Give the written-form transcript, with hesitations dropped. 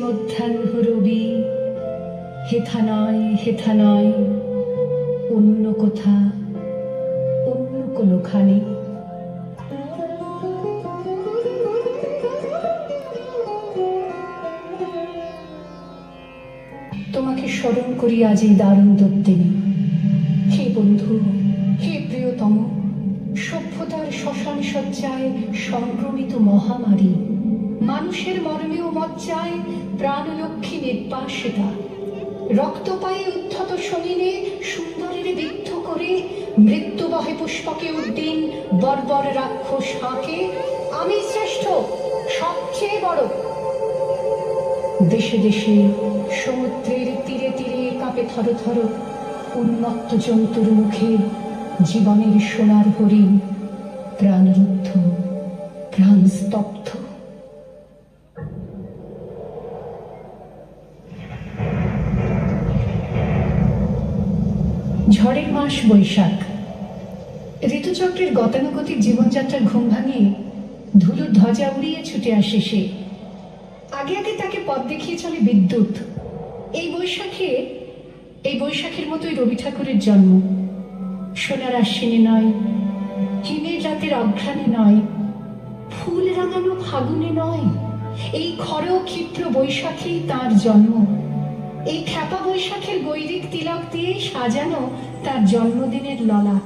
মধ্যাহ্ন রবি, হেথা নয় হেথা নয়, অন্য কোথা, অন্য কোনোখানে। তোমাকে স্মরণ করি আজ এই দারুণ দুর্দিনে। হে বন্ধু, হে প্রিয়তম, সভ্যতার শ্মশান সজ্জায় সংক্রমিত মহামারী, মানুষের মর্মেও মজ্জায় প্রাণলক্ষ্মী নির্বাসিতা, রক্তপায়ে উদ্ধত শনিনে সুন্দরের বিদ্ধ করে মৃত্যুবহে পুষ্পকে উদ্দিন বর্বর রাক্ষস হাঁকে, আমি শ্রেষ্ঠ, সবচেয়ে বড়। দেশে দেশে সমুদ্রের তীরে তীরে কাঁপে থর থর উন্মত্ত জন্তুর মুখে জীবনের সোনার হরিণ, প্রাণরুদ্ধ, প্রাণ স্তব্ধ। ঝড়ের মাস বৈশাখ। ঋতুচক্রের গতানুগতিক জীবনযাত্রার ঘুম ভাঙিয়ে ধুলোর ধ্বজা উড়িয়ে ছুটে আসে সে। আগে আগে তাকে পথ দেখিয়ে চলে বিদ্যুৎ। এই বৈশাখের মতোই রবি ঠাকুরের জন্ম। সোনার আশ্বিনে নয়, হিমের রাতের অঘ্রাণে নয়, ফুল রাঙানো ফাগুনে নয়, এই খর ক্ষিপ্র বৈশাখেই তার জন্ম। এই খ্যাপা বৈশাখের গৈরিক তিলক দিয়ে সাজানো তার জন্মদিনের ললাট।